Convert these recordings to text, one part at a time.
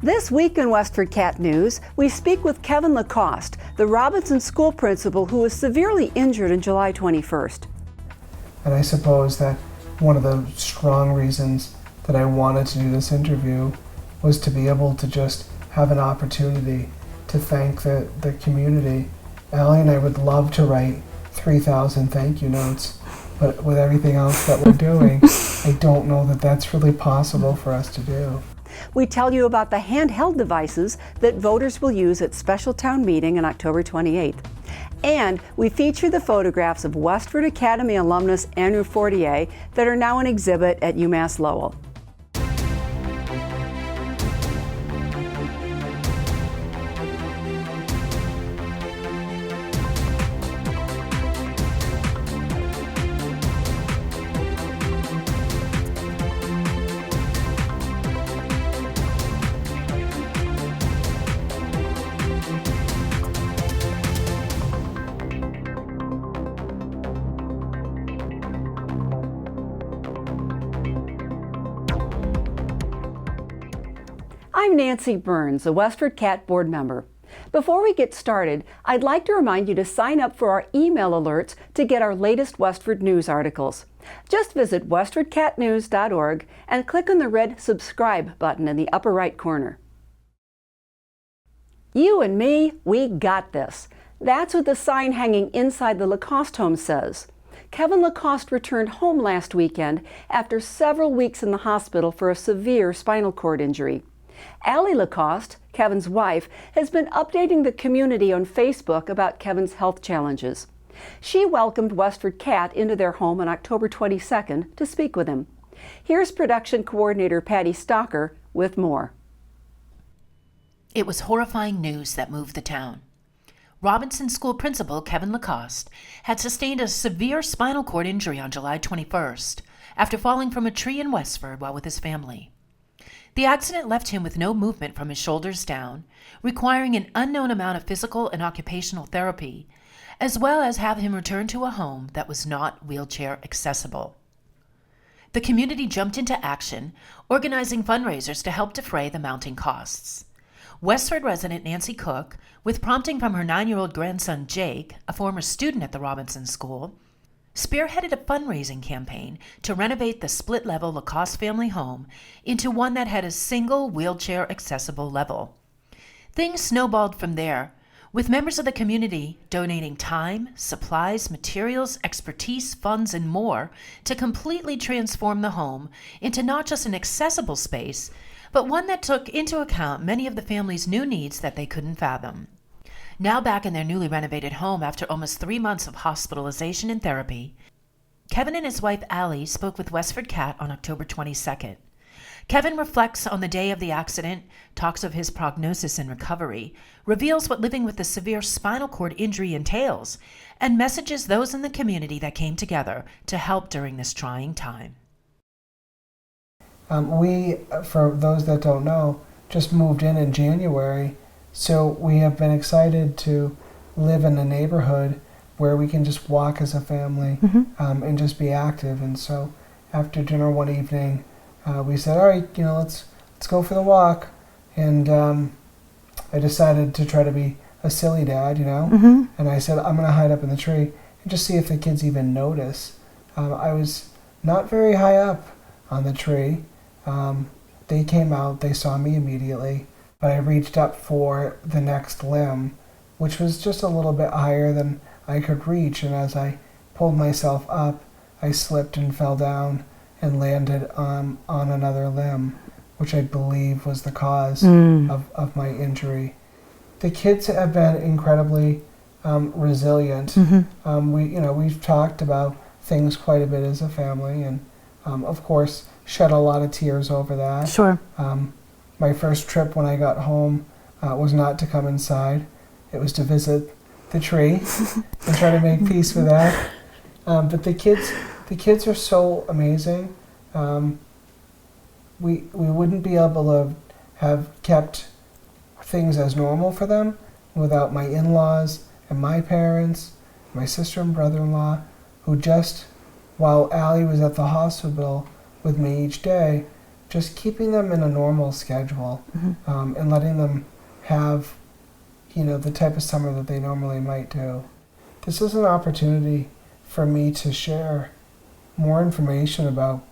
This week in WestfordCAT News, we speak with Kevin Lacoste, the Robinson School principal who was severely injured on July 21st. And I suppose that one of the strong reasons that I wanted to do this interview was to be able to just have an opportunity to thank the community. Allie and I would love to write 3,000 thank you notes, but with everything else that we're doing, I don't know that that's really possible for us to do. We tell you about the handheld devices that voters will use at special town meeting on October 28th. And we feature the photographs of Westford Academy alumnus Andrew Fortier that are now an exhibit at UMass Lowell. I'm Nancy Burns, a WestfordCAT board member. Before we get started, I'd like to remind you to sign up for our email alerts to get our latest Westford news articles. Just visit westfordcatnews.org and click on the red subscribe button in the upper right corner. You and me, we got this. That's what the sign hanging inside the Lacoste home says. Kevin Lacoste returned home last weekend after several weeks in the hospital for a severe spinal cord injury. Allie Lacoste, Kevin's wife, has been updating the community on Facebook about Kevin's health challenges. She welcomed WestfordCAT into their home on October 22nd to speak with him. Here's production coordinator Patty Stocker with more. It was horrifying news that moved the town. Robinson School principal Kevin Lacoste had sustained a severe spinal cord injury on July 21st after falling from a tree in Westford while with his family. The accident left him with no movement from his shoulders down, requiring an unknown amount of physical and occupational therapy, as well as have him return to a home that was not wheelchair accessible. The community jumped into action, organizing fundraisers to help defray the mounting costs. Westford resident Nancy Cook, with prompting from her 9-year-old grandson Jake, a former student at the Robinson School, spearheaded a fundraising campaign to renovate the split-level Lacoste family home into one that had a single wheelchair-accessible level. Things snowballed from there, with members of the community donating time, supplies, materials, expertise, funds, and more to completely transform the home into not just an accessible space, but one that took into account many of the family's new needs that they couldn't fathom. Now back in their newly renovated home after almost 3 months of hospitalization and therapy, Kevin and his wife Allie spoke with WestfordCAT on October 22nd. Kevin reflects on the day of the accident, talks of his prognosis and recovery, reveals what living with a severe spinal cord injury entails, and messages those in the community that came together to help during this trying time. We, for those that don't know, just moved in January. So we have been excited to live in a neighborhood where we can just walk as a family and just be active. And so after dinner one evening, we said, all right, let's go for the walk. And I decided to try to be a silly dad, and I said, I'm going to hide up in the tree and just see if the kids even notice. I was not very high up on the tree. They came out, they saw me immediately. But I reached up for the next limb, which was just a little bit higher than I could reach. And as I pulled myself up, I slipped and fell down and landed on another limb, which I believe was the cause of my injury. The kids have been incredibly resilient. We've talked about things quite a bit as a family, and of course shed a lot of tears over that. Sure. My first trip when I got home was not to come inside. It was to visit the tree and try to make peace with that. But the kids are so amazing. We wouldn't be able to have kept things as normal for them without my in-laws and my parents, my sister and brother-in-law, who just, while Allie was at the hospital with me each day, just keeping them in a normal schedule, and letting them have, the type of summer that they normally might do. This is an opportunity for me to share more information about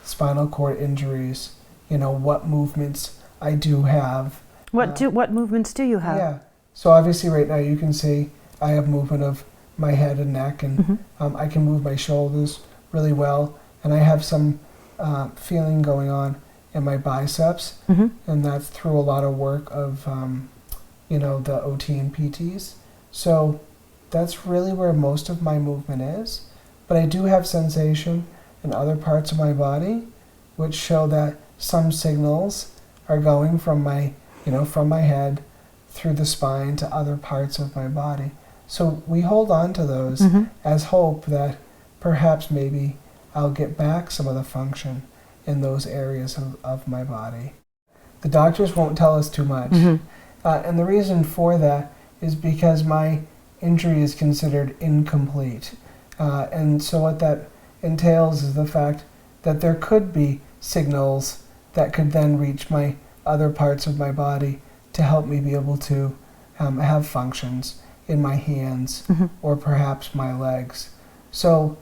spinal cord injuries, what movements I do have. What movements do you have? Yeah. So obviously right now you can see I have movement of my head and neck, and I can move my shoulders really well, and I have some feeling going on in my biceps, and that's through a lot of work of the OT and PTs. So that's really where most of my movement is. But I do have sensation in other parts of my body, which show that some signals are going from my head through the spine to other parts of my body. So we hold on to those as hope that perhaps maybe I'll get back some of the function in those areas of my body. The doctors won't tell us too much. And the reason for that is because my injury is considered incomplete. And so what that entails is the fact that there could be signals that could then reach my other parts of my body to help me be able to have functions in my hands or perhaps my legs. So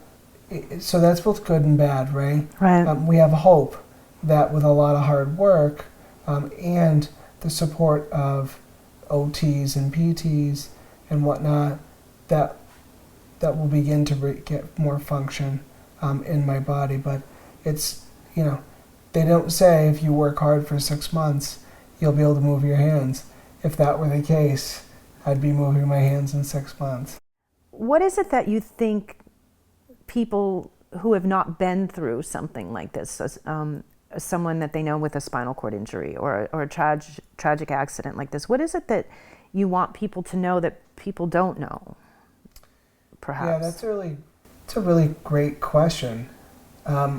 that's both good and bad, right? Right. We have hope that with a lot of hard work and the support of OTs and PTs and whatnot, that will begin to get more function in my body. But it's, they don't say if you work hard for 6 months, you'll be able to move your hands. If that were the case, I'd be moving my hands in 6 months. What is it that you think people who have not been through something like this, someone that they know with a spinal cord injury or a tragic accident like this, what is it that you want people to know that people don't know, perhaps? Yeah, it's a really great question.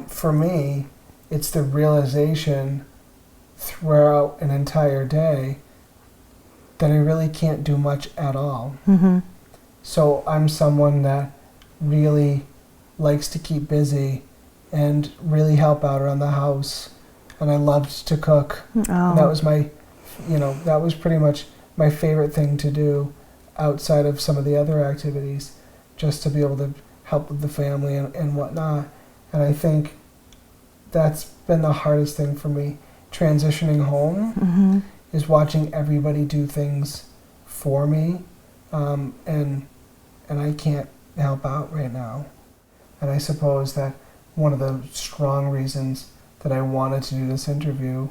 For me, it's the realization throughout an entire day that I really can't do much at all. So I'm someone that really likes to keep busy and really help out around the house, and I loved to cook. And that was that was pretty much my favorite thing to do outside of some of the other activities, just to be able to help with the family and whatnot. And I think that's been the hardest thing for me, transitioning home, is watching everybody do things for me, and I can't help out right now. And I suppose that one of the strong reasons that I wanted to do this interview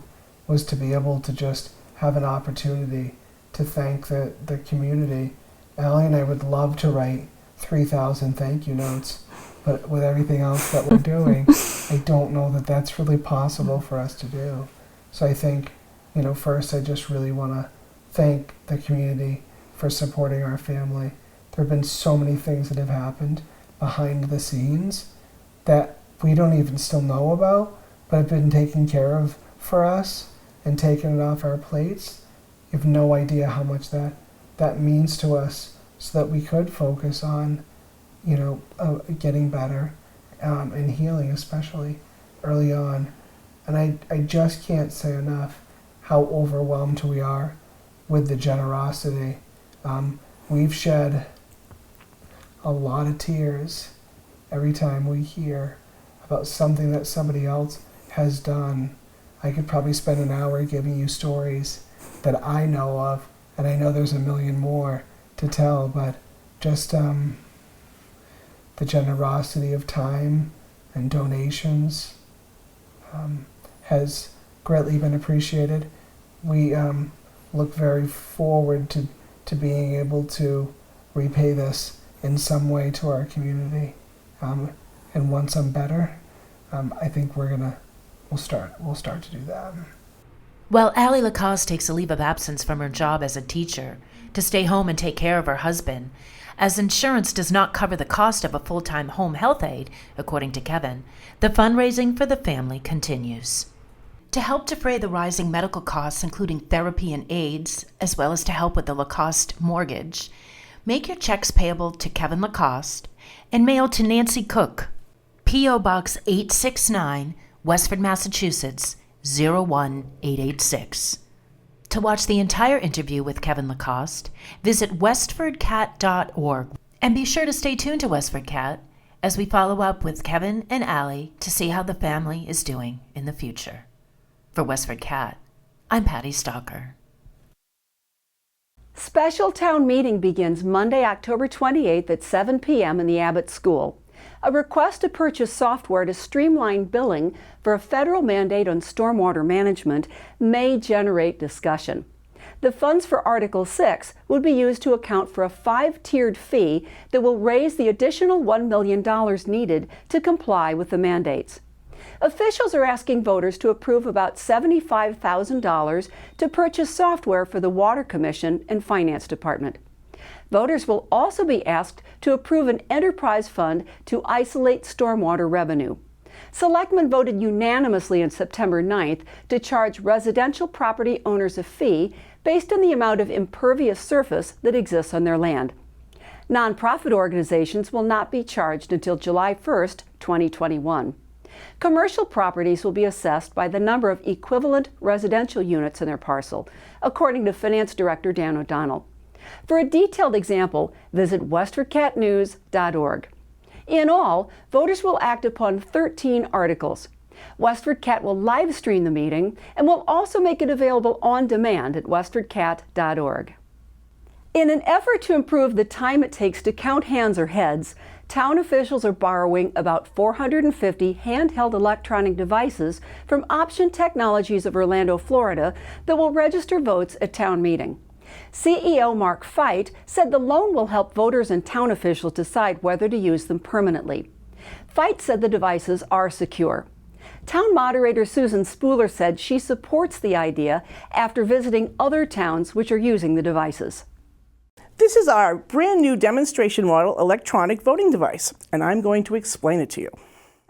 was to be able to just have an opportunity to thank the community. Allie and I would love to write 3,000 thank you notes, but with everything else that we're doing, I don't know that that's really possible for us to do. So I think, first I just really want to thank the community for supporting our family. There have been so many things that have happened behind the scenes that we don't even still know about, but have been taken care of for us and taken it off our plates. You have no idea how much that means to us, so that we could focus on, getting better and healing, especially early on. And I just can't say enough how overwhelmed we are with the generosity. We've shed a lot of tears every time we hear about something that somebody else has done. I could probably spend an hour giving you stories that I know of, and I know there's a million more to tell, but just the generosity of time and donations has greatly been appreciated. We look very forward to being able to repay this in some way to our community. And once I'm better, I think we'll start to do that. Well, Allie Lacoste takes a leave of absence from her job as a teacher to stay home and take care of her husband, as insurance does not cover the cost of a full-time home health aide, according to Kevin. The fundraising for the family continues. To help defray the rising medical costs, including therapy and aids, as well as to help with the Lacoste mortgage, make your checks payable to Kevin Lacoste and mail to Nancy Cook, P.O. Box 869, Westford, Massachusetts, 01886. To watch the entire interview with Kevin Lacoste, visit WestfordCAT.org and be sure to stay tuned to WestfordCAT as we follow up with Kevin and Allie to see how the family is doing in the future. For WestfordCAT, I'm Patty Stalker. Special town meeting begins Monday, October 28th at 7 p.m. in the Abbott School. A request to purchase software to streamline billing for a federal mandate on stormwater management may generate discussion. The funds for Article 6 would be used to account for a 5-tiered fee that will raise the additional $1 million needed to comply with the mandates. Officials are asking voters to approve about $75,000 to purchase software for the Water Commission and Finance Department. Voters will also be asked to approve an enterprise fund to isolate stormwater revenue. Selectmen voted unanimously on September 9th to charge residential property owners a fee based on the amount of impervious surface that exists on their land. Nonprofit organizations will not be charged until July 1st, 2021. Commercial properties will be assessed by the number of equivalent residential units in their parcel, according to Finance Director Dan O'Donnell. For a detailed example, visit WestfordCatNews.org. In all, voters will act upon 13 articles. WestfordCAT will live stream the meeting and will also make it available on demand at WestfordCat.org. In an effort to improve the time it takes to count hands or heads, town officials are borrowing about 450 handheld electronic devices from Option Technologies of Orlando, Florida, that will register votes at town meeting. CEO Mark Feit said the loan will help voters and town officials decide whether to use them permanently. Feit said the devices are secure. Town moderator Susan Spooler said she supports the idea after visiting other towns which are using the devices. This is our brand new demonstration model electronic voting device, and I'm going to explain it to you.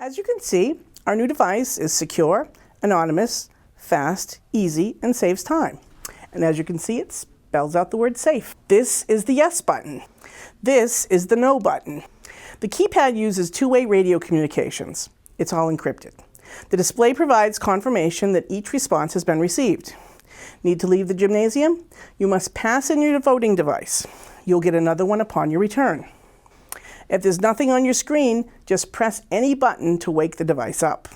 As you can see, our new device is secure, anonymous, fast, easy, and saves time. And as you can see, it spells out the word safe. This is the yes button. This is the no button. The keypad uses two-way radio communications. It's all encrypted. The display provides confirmation that each response has been received. Need to leave the gymnasium? You must pass in your voting device. You'll get another one upon your return. If there's nothing on your screen, just press any button to wake the device up.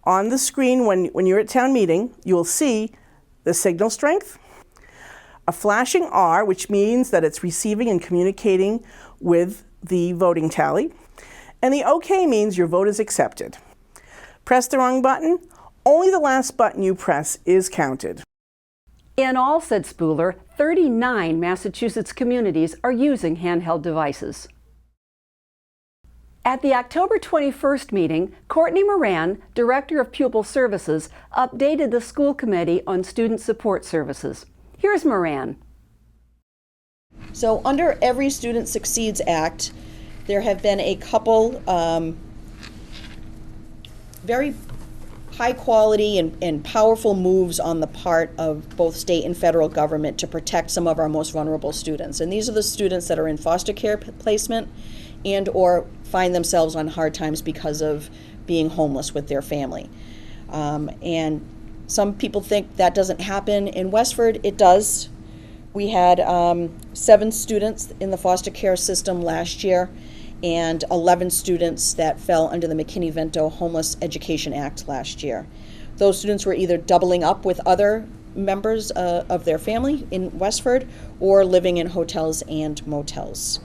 On the screen when you're at town meeting, you'll see the signal strength, a flashing R, which means that it's receiving and communicating with the voting tally, and the OK means your vote is accepted. Press the wrong button, only the last button you press is counted. In all, said Spooler, 39 Massachusetts communities are using handheld devices. At the October 21st meeting, Courtney Moran, Director of Pupil Services, updated the school committee on student support services. Here's Moran. So under Every Student Succeeds Act, there have been a couple very high quality and powerful moves on the part of both state and federal government to protect some of our most vulnerable students. And these are the students that are in foster care placement and or find themselves on hard times because of being homeless with their family. And some people think that doesn't happen in Westford. It does. We had 7 students in the foster care system last year and 11 students that fell under the McKinney-Vento Homeless Education Act last year. Those students were either doubling up with other members of their family in Westford or living in hotels and motels.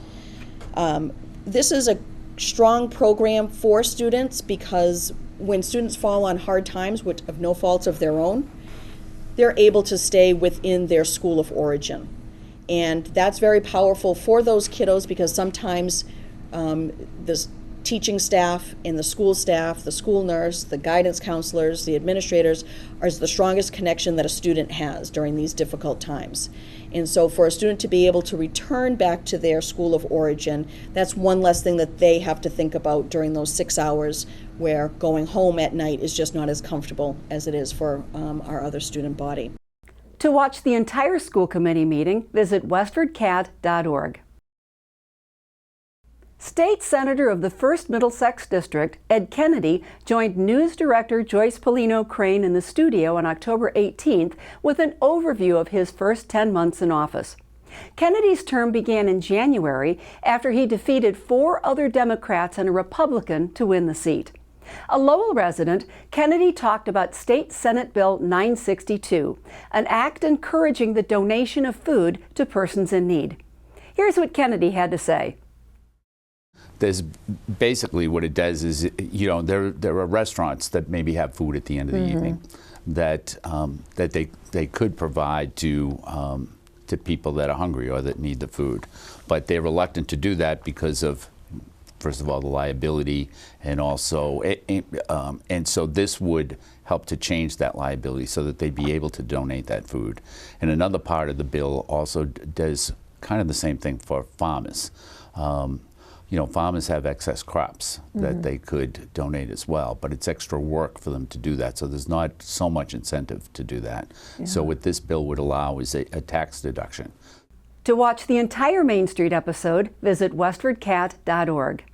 This is a strong program for students because when students fall on hard times, which of no fault of their own, they're able to stay within their school of origin. And that's very powerful for those kiddos because sometimes the teaching staff and the school nurse, the guidance counselors, the administrators are the strongest connection that a student has during these difficult times. And so for a student to be able to return back to their school of origin, that's one less thing that they have to think about during those 6 hours where going home at night is just not as comfortable as it is for our other student body. To watch the entire school committee meeting, visit WestfordCAT.org. State Senator of the 1st Middlesex District, Ed Kennedy, joined News Director Joyce Polino Crane in the studio on October 18th with an overview of his first 10 months in office. Kennedy's term began in January after he defeated 4 other Democrats and a Republican to win the seat. A Lowell resident, Kennedy talked about State Senate Bill 962, an act encouraging the donation of food to persons in need. Here's what Kennedy had to say. There's basically what it does is, you know, there are restaurants that maybe have food at the end of the evening that they could provide to people that are hungry or that need the food, but they're reluctant to do that because of, first of all, the liability, and also and so this would help to change that liability so that they'd be able to donate that food. And another part of the bill also does kind of the same thing for farmers. You know, farmers have excess crops that they could donate as well, but it's extra work for them to do that, so there's not so much incentive to do that. Yeah. So what this bill would allow is a tax deduction. To watch the entire Main Street episode, visit WestfordCAT.org.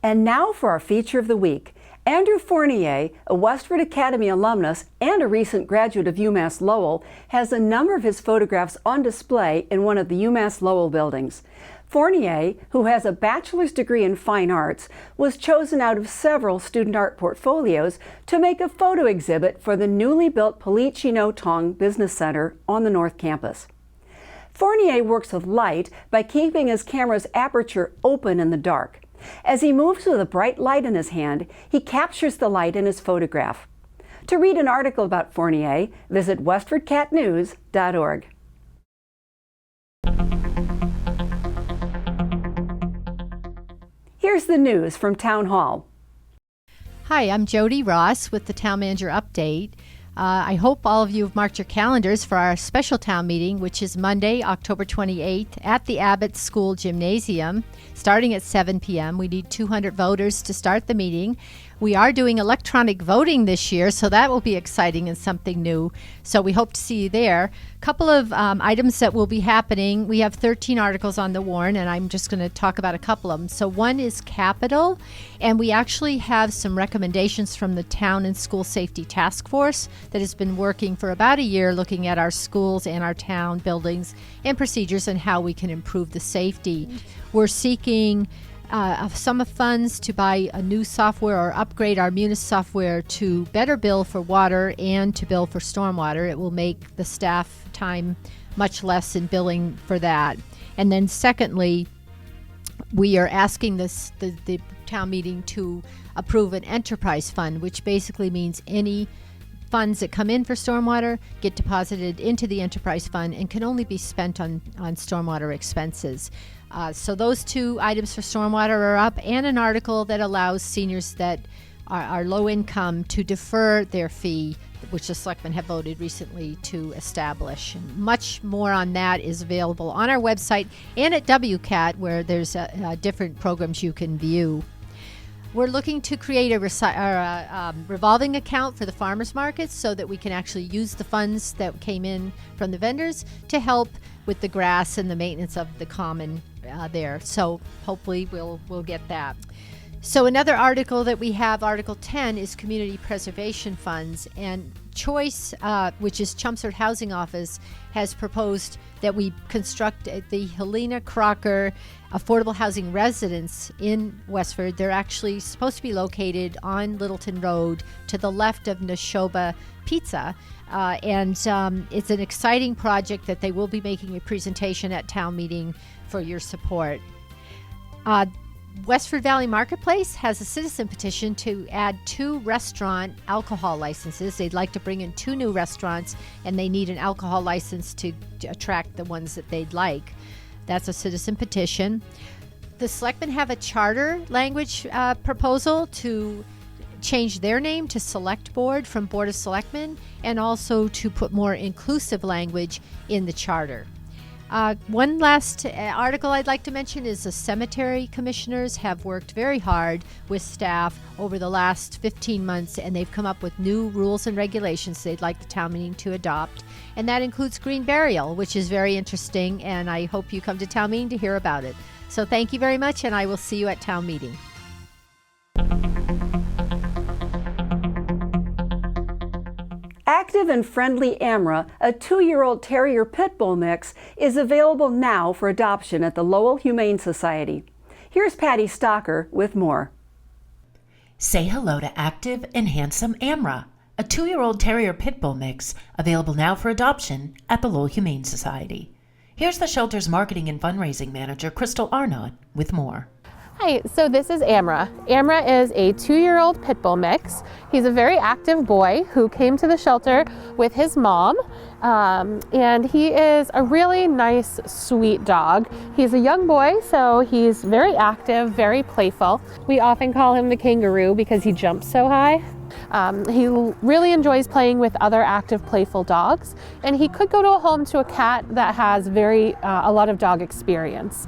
And now for our feature of the week. Andrew Fournier, a Westford Academy alumnus and a recent graduate of UMass Lowell, has a number of his photographs on display in one of the UMass Lowell buildings. Fournier, who has a bachelor's degree in fine arts, was chosen out of several student art portfolios to make a photo exhibit for the newly built Policino Tong Business Center on the North Campus. Fournier works with light by keeping his camera's aperture open in the dark. As he moves with a bright light in his hand, he captures the light in his photograph. To read an article about Fournier, visit WestfordCatNews.org. Here's the news from Town Hall. Hi, I'm Jody Ross with the Town Manager Update. I hope all of you have marked your calendars for our special town meeting, which is Monday, October 28th at the Abbott School Gymnasium, starting at 7 p.m. We need 200 voters to start the meeting. We are doing electronic voting this year, so that will be exciting and something new. So we hope to see you there. A couple of items that will be happening. We have 13 articles on the warrant, and I'm just going to talk about a couple of them. So one is capital, and we actually have some recommendations from the Town and School Safety Task Force that has been working for about a year looking at our schools and our town buildings and procedures and how we can improve the safety. We're seeking sum of funds to buy a new software or upgrade our Munis software to better bill for water and to bill for stormwater. It will make the staff time much less in billing for that. And then secondly, we are asking the town meeting to approve an enterprise fund, which basically means any funds that come in for stormwater get deposited into the enterprise fund and can only be spent on stormwater expenses. So those two items for stormwater are up, and an article that allows seniors that are low income to defer their fee, which the selectmen have voted recently to establish. And much more on that is available on our website and at WCAT, where there's different programs you can view. We're looking to create a revolving account for the farmers markets so that we can actually use the funds that came in from the vendors to help with the grass and the maintenance of the common there. So hopefully we'll get that. So another article that we have, Article 10, is community preservation funds, and Choice, which is Chelmsford Housing Office, has proposed that we construct the Helena Crocker Affordable Housing Residence in Westford. They're actually supposed to be located on Littleton Road to the left of Neshoba Pizza. And it's an exciting project that they will be making a presentation at town meeting for your support. Westford Valley Marketplace has a citizen petition to add 2 restaurant alcohol licenses. They'd like to bring in 2 new restaurants, and they need an alcohol license to attract the ones that they'd like. That's a citizen petition. The selectmen have a charter language proposal to change their name to Select Board from Board of Selectmen, and also to put more inclusive language in the charter. One last article I'd like to mention is the cemetery commissioners have worked very hard with staff over the last 15 months, and they've come up with new rules and regulations they'd like the town meeting to adopt. And that includes green burial, which is very interesting, and I hope you come to town meeting to hear about it. So thank you very much, and I will see you at town meeting. Active and friendly Amra, a 2-year-old terrier pit bull mix, is available now for adoption at the Lowell Humane Society. Here's Patty Stocker with more. Say hello to active and handsome Amra, a 2-year-old terrier pit bull mix, available now for adoption at the Lowell Humane Society. Here's the shelter's marketing and fundraising manager, Crystal Arnott, with more. Hi, so this is Amra. Amra is a 2-year-old pit bull mix. He's a very active boy who came to the shelter with his mom, and he is a really nice, sweet dog. He's a young boy, so he's very active, very playful. We often call him the kangaroo because he jumps so high. He really enjoys playing with other active, playful dogs, and he could go to a home to a cat that has a lot of dog experience.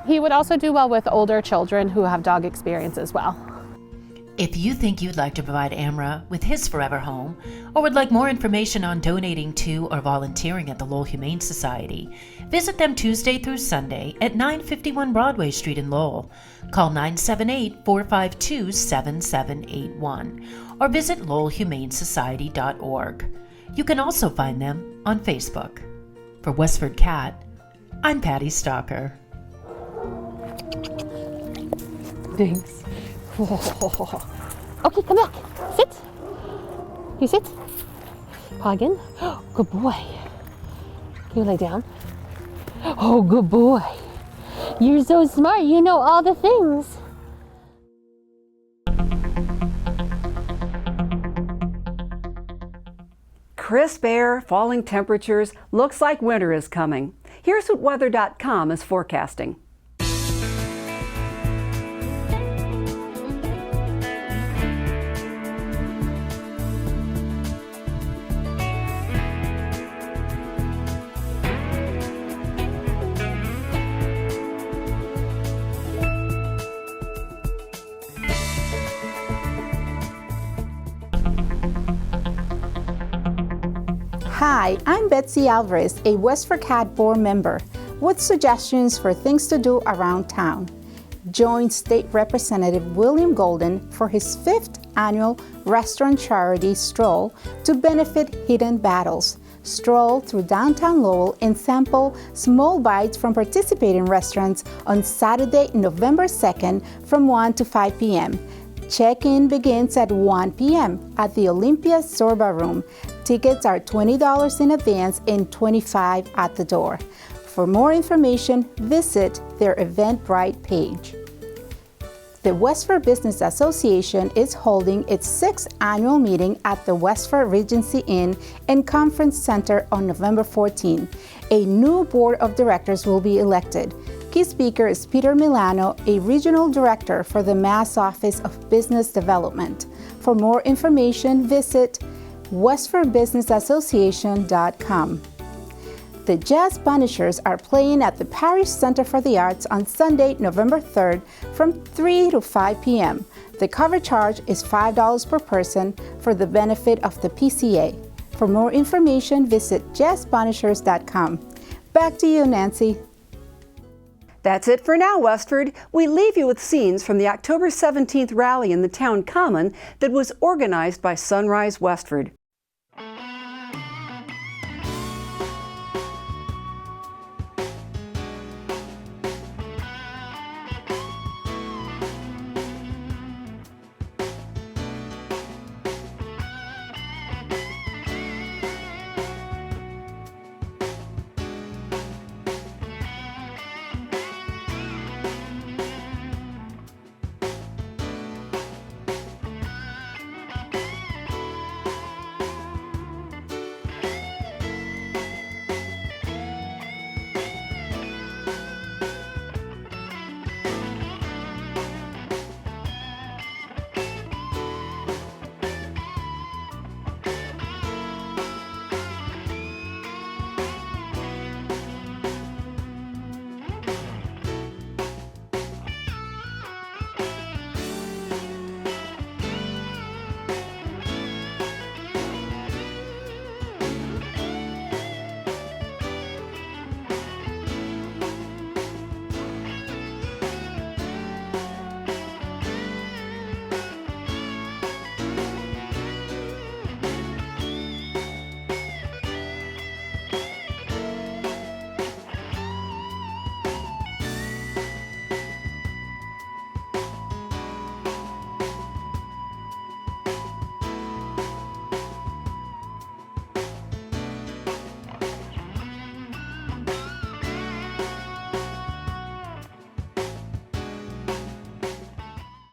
He would also do well with older children who have dog experience as well. If you think you'd like to provide Amra with his forever home, or would like more information on donating to or volunteering at the Lowell Humane Society, visit them Tuesday through Sunday at 951 Broadway Street in Lowell. Call 978-452-7781 or visit lowellhumanesociety.org. You can also find them on Facebook. For WestfordCAT, I'm Patty Stocker. Thanks. Okay, come back. Sit. You sit. Paw again. Good boy. Can you lay down? Oh, good boy. You're so smart. You know all the things. Crisp air, falling temperatures, looks like winter is coming. Here's what weather.com is forecasting. Hi, I'm Betsy Alvarez, a WestfordCAT board member, with suggestions for things to do around town. Join State Representative William Golden for his 5th annual Restaurant Charity Stroll to benefit Hidden Battles. Stroll through downtown Lowell and sample small bites from participating restaurants on Saturday, November 2nd from 1 to 5 p.m. Check-in begins at 1 p.m. at the Olympia Zorba Room. Tickets are $20 in advance and $25 at the door. For more information, visit their Eventbrite page. The Westford Business Association is holding its 6th annual meeting at the Westford Regency Inn and Conference Center on November 14. A new board of directors will be elected. Key speaker is Peter Milano, a regional director for the Mass Office of Business Development. For more information, visit westfordbusinessassociation.com. The Jazz Punishers are playing at the Parish Center for the Arts on Sunday, November 3rd from 3 to 5 p.m. The cover charge is $5 per person for the benefit of the PCA. For more information, visit jazzpunishers.com. Back to you, Nancy. That's it for now, Westford. We leave you with scenes from the October 17th rally in the town common that was organized by Sunrise Westford.